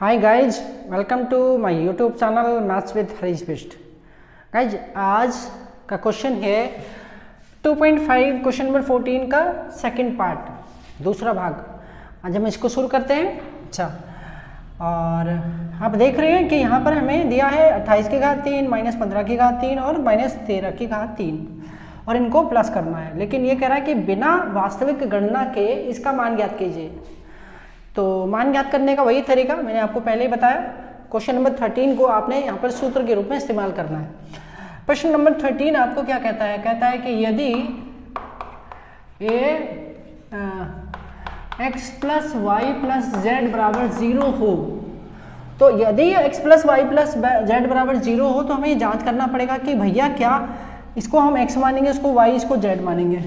Hi guys, welcome to my YouTube channel maths with Harish Bisht. Guys आज का question है 2.5 question number 14 का second part, दूसरा भाग। आज हम इसको शुरू करते हैं। अच्छा, और आप देख रहे हैं कि यहाँ पर हमें दिया है 28 की घात 3, -15 की घात 3 और -13 की घात 3 और इनको प्लस करना है। लेकिन ये कह रहा है कि बिना वास्तविक गणना के इसका मान ज्ञात कीजिए। तो मान ज्ञात करने का वही तरीका मैंने आपको पहले ही बताया। क्वेश्चन नंबर 13 को आपने यहाँ पर सूत्र के रूप में इस्तेमाल करना है। प्रश्न नंबर 13 आपको क्या कहता है? कहता है कि यदि x plus y plus z बराबर 0 हो, तो यदि x plus y plus z बराबर 0 हो तो हमें ये जांच करना पड़ेगा कि भैया क्या इसको हम x मानेंगे, इसको y, इसको z मानेंगे।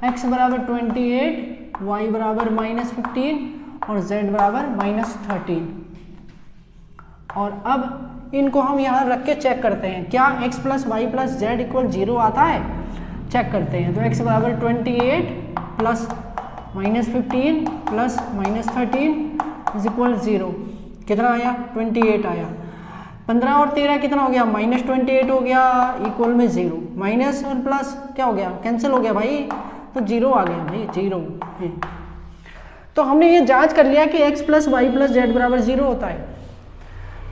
x बराबर 28, y बराबर -15 और z बराबर -13। और अब इनको हम यहाँ रख के चेक करते हैं, क्या x plus y plus z equal 0 आता है? चेक करते हैं। तो x बराबर 28 प्लस -15 प्लस -13 इज इक्वल 0। कितना आया? 28 आया। 15 और 13 कितना हो गया? -28 हो गया, इक्वल में 0। माइनस और प्लस क्या हो गया? कैंसिल हो गया भाई, तो 0 आ गया भाई, 0। तो हमने ये जांच कर लिया कि x plus y plus z बराबर 0 होता है।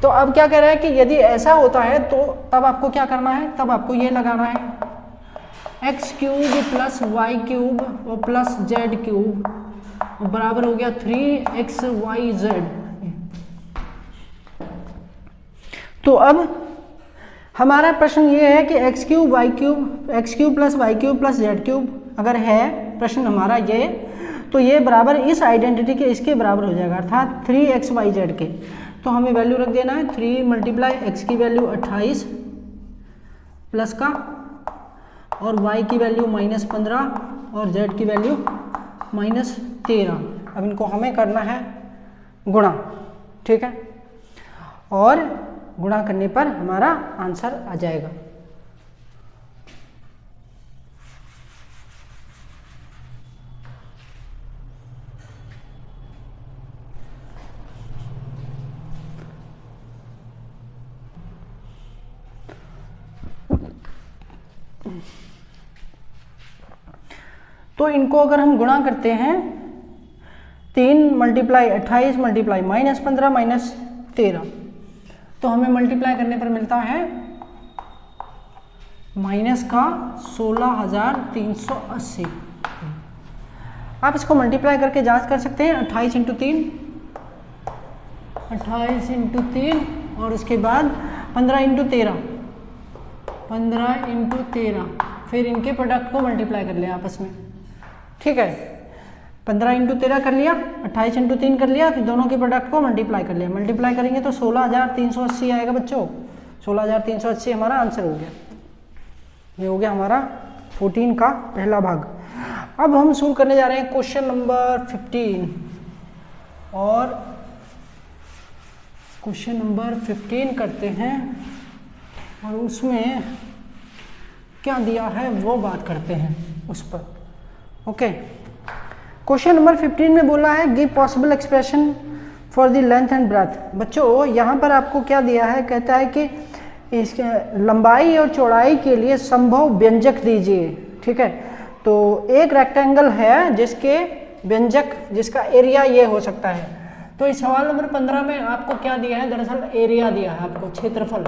तो अब क्या कह रहा है कि यदि ऐसा होता है तो तब आपको क्या करना है? तब आपको ये लगाना है x cube plus y cube और प्लस जेड क्यूब बराबर हो गया 3xyz। तो अब हमारा प्रश्न ये है कि x cube plus y cube plus z cube अगर है प्रश्न हमारा ये, तो ये बराबर इस आइडेंटिटी के इसके बराबर हो जाएगा, अर्थात 3xyz के। तो हमें वैल्यू रख देना है 3 × x की वैल्यू 28 प्लस का और y की वैल्यू -15 और z की वैल्यू -13। अब इनको हमें करना है गुणा, ठीक है? और गुणा करने पर हमारा आंसर आ जाएगा। तो इनको अगर हम गुणा करते हैं 3 × 28 × -15 -13, तो हमें मल्टीप्लाई करने पर मिलता है -16,380। आप इसको मल्टीप्लाई करके जांच कर सकते हैं। 28 × 3 और उसके बाद 15 × 13, फिर इनके प्रोडक्ट को मल्टीप्लाई कर लिया आपस में, ठीक है? 15 × 13 कर लिया, 28 × 3 कर लिया, फिर दोनों के प्रोडक्ट को मल्टीप्लाई कर लिया। मल्टीप्लाई करेंगे तो 16,380 आएगा बच्चों। 16,380 हमारा आंसर हो गया। ये हो गया हमारा 14 का पहला भाग। अब हम शुरू करने जा रहे हैं क्वेश्चन नंबर 15। और क्वेश्चन नंबर 15 करते हैं और उसमें क्या दिया है वो बात करते हैं उस पर। ओके, क्वेश्चन नंबर 15 में बोला है give possible expression for the length and breadth. बच्चों यहाँ पर आपको क्या दिया है? कहता है कि इसके लंबाई और चौड़ाई के लिए संभव व्यंजक दीजिए, ठीक है? तो एक रेक्टेंगल है जिसके व्यंजक, जिसका एरिया ये हो सकता है। तो इस सवाल नंबर 15 में आपको क्या दिया है? दरअसल एरिया दिया है आपको, क्षेत्रफल।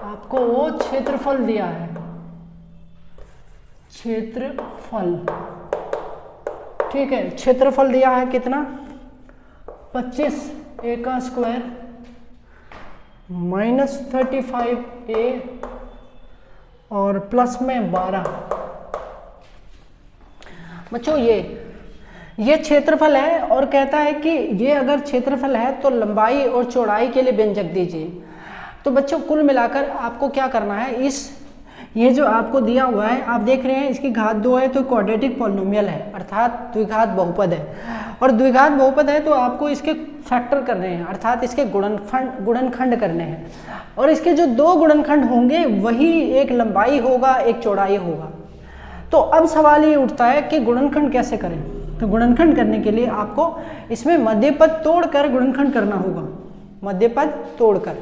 आपको वो क्षेत्रफल दिया है, क्षेत्रफल, ठीक है? क्षेत्रफल दिया है कितना? 25a का स्क्वायर -35a और प्लस में 12। बच्चों ये क्षेत्रफल है और कहता है कि ये अगर क्षेत्रफल है तो लंबाई और चौड़ाई के लिए व्यंजक दीजिए। तो बच्चों कुल मिलाकर आपको क्या करना है? ये जो आपको दिया हुआ है, आप देख रहे हैं इसकी घात 2 है तो क्वाड्रेटिक पॉलिनोमियल है, अर्थात द्विघात बहुपद है। और द्विघात बहुपद है तो आपको इसके फैक्टर करने हैं, अर्थात इसके गुणनखंड करने हैं। और इसके जो 2 गुणनखंड होंगे वही एक लंबाई होगा, एक चौड़ाई होगा। तो अब सवाल ये उठता है कि गुणनखंड कैसे करें? तो गुणनखंड करने के लिए आपको इसमें मध्य पद तोड़कर गुणनखंड करना होगा, मध्य पद तोड़कर।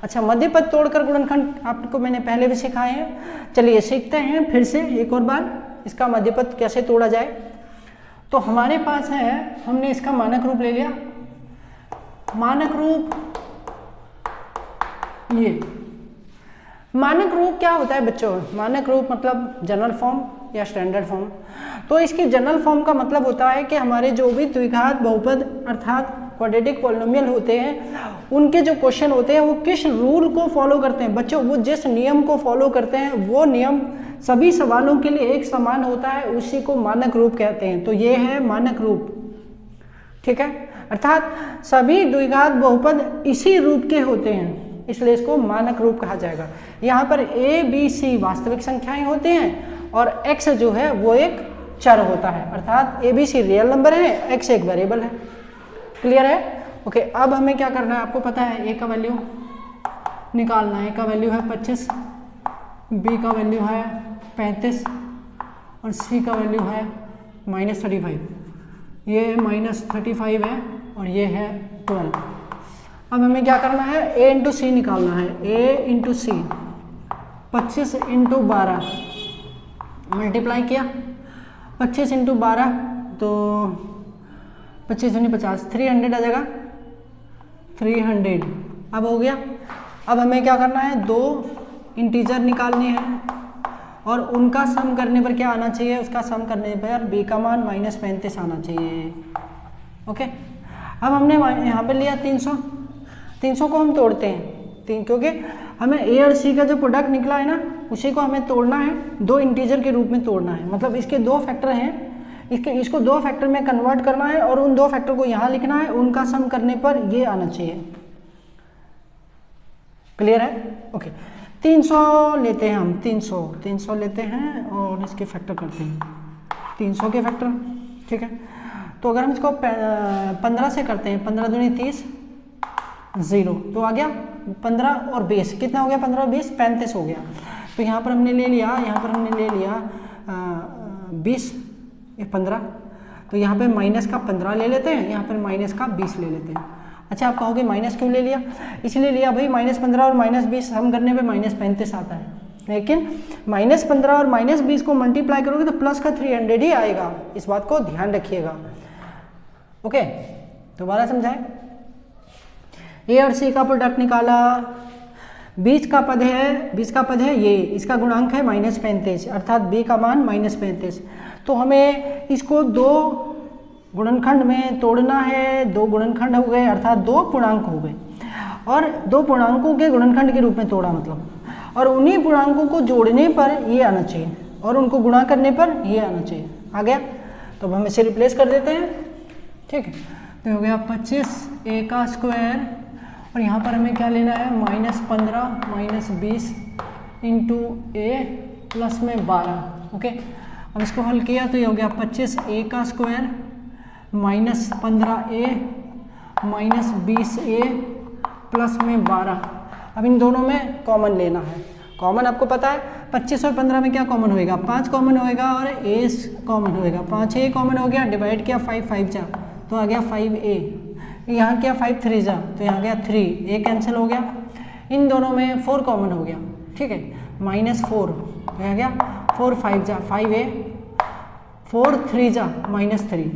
अच्छा, मध्य पद तोड़कर गुणनखंड आपको मैंने पहले भी सिखाए हैं। चलिए सीखते हैं फिर से एक और बार इसका मध्य पद कैसे तोड़ा जाए। तो हमारे पास है, हमने इसका मानक रूप ले लिया। मानक रूप, ये मानक रूप क्या होता है बच्चों? मानक रूप मतलब जनरल फॉर्म या स्टैंडर्ड फॉर्म। तो इसकी जनरल फॉर्म का मतलब होता है कि हमारे जो भी द्विघात बहुपद अर्थात क्वाड्रेटिक पॉलिनोमियल होते हैं, उनके जो क्वेश्चन होते हैं वो किस रूल को फॉलो करते हैं बच्चों, वो जिस नियम को फॉलो करते हैं वो नियम सभी सवालों के लिए एक समान होता है, उसी को मानक रूप कहते हैं। तो ये है मानक रूप, ठीक है, अर्थात सभी द्विघात बहुपद इसी रूप के होते हैं, इसलिए इसको मानक रूप कहा जाएगा। यहाँ पर ए बी सी वास्तविक संख्याएं होती हैं और x जो है वो एक चर होता है, अर्थात a b c real number है, x एक वेरिएबल है। क्लियर है? ओके, अब हमें क्या करना है, आपको पता है ए का वैल्यू निकालना है। ए का वैल्यू है 25, बी का वैल्यू है 35 और सी का वैल्यू है -35। ये -35 है और ये है 12। अब हमें क्या करना है, a इंटू सी निकालना है। a into c 25 into 12 multiply किया, 25 इंटू 12 तो 25 दूनी 50, 300 आ जाएगा, 300। अब हो गया। अब हमें क्या करना है, दो इंटीजर निकालने हैं और उनका सम करने पर क्या आना चाहिए, उसका सम करने पर b का मान -35 आना चाहिए। ओके, अब हमने यहाँ पे लिया 300, 300 को हम तोड़ते हैं क्योंकि हमें a और c का जो प्रोडक्ट निकला है ना, उसी को हमें तोड़ना है, दो इंटीजर के रूप में तोड़ना है। मतलब इसके दो फैक्टर हैं, इसको दो फैक्टर में कन्वर्ट करना है और उन दो फैक्टर को यहाँ लिखना है, उनका सम करने पर ये आना चाहिए। क्लियर है? ओके, 300 लेते हैं हम, 300 लेते हैं और इसके फैक्टर करते हैं, 300 के फैक्टर, ठीक है। तो अगर हम इसको 15 से करते हैं, 15 दूनी 30, 0 तो आ गया 15 और 20, कितना हो गया, 15 और 20 35 हो गया। तो यहाँ पर हमने ले लिया, यहाँ पर हमने ले लिया 20, 15, तो यहाँ पे माइनस का 15 ले लेते हैं, यहाँ पर माइनस का 20 ले लेते हैं। अच्छा, आप कहोगे माइनस क्यों ले लिया? इसलिए लिया भाई, -15 और -20 हम करने पे -35 आता है, लेकिन -15 और -20 को मल्टीप्लाई करोगे तो प्लस का 300 ही आएगा, इस बात को ध्यान रखिएगा। ओके, दोबारा समझाएं। ए और सी का प्रोडक्ट निकाला, बीच का पद है ये, इसका गुणांक है -35 अर्थात b का मान -35। तो हमें इसको दो गुणनखंड में तोड़ना है, दो गुणनखंड हो गए अर्थात दो पूर्णांक हो गए, और दो पूर्णांकों के गुणनखंड के रूप में तोड़ा मतलब, और उन्हीं पूर्णांकों को जोड़ने पर ये आना चाहिए और उनको गुणा करने पर ये आना चाहिए। आ गया? तो अब हम इसे रिप्लेस कर देते हैं, ठीक है। तो हो गया 25 a का स्क्वायर और यहाँ पर हमें क्या लेना है, -15 -20 इंटू a प्लस में 12। ओके, अब इसको हल किया तो ये हो गया 25 a का स्क्वायर -15a -20a प्लस में 12। अब इन दोनों में कॉमन लेना है। कॉमन आपको पता है 25 और 15 में क्या कॉमन होएगा, 5 कॉमन होएगा और a कॉमन होएगा। 5a कॉमन हो गया, डिवाइड किया 5 5 जा तो आ गया 5a, यहाँ क्या 5 3 जा तो यहाँ गया 3, a कैंसिल हो गया। इन दोनों में 4 कॉमन हो गया, ठीक है, -4 तो यहाँ गया 4 5 जा 5a, 4 3 जा -3।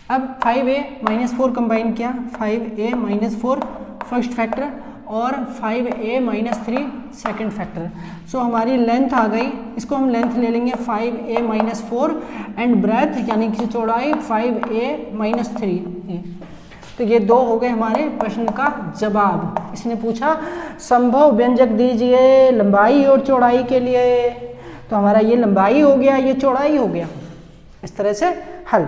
अब 5a -4 कंबाइन किया, 5a -4 फर्स्ट फैक्टर और 5a -3 सेकंड फैक्टर। सो हमारी लेंथ आ गई, इसको हम लेंथ ले लेंगे 5a -4 एंड ब्रेथ यानी कि चौड़ाई 5a -3। तो ये दो हो गए हमारे प्रश्न का जवाब। इसने पूछा संभव व्यंजक दीजिए लंबाई और चौड़ाई के लिए, तो हमारा ये लंबाई हो गया, ये चौड़ाई हो गया। इस तरह से हल।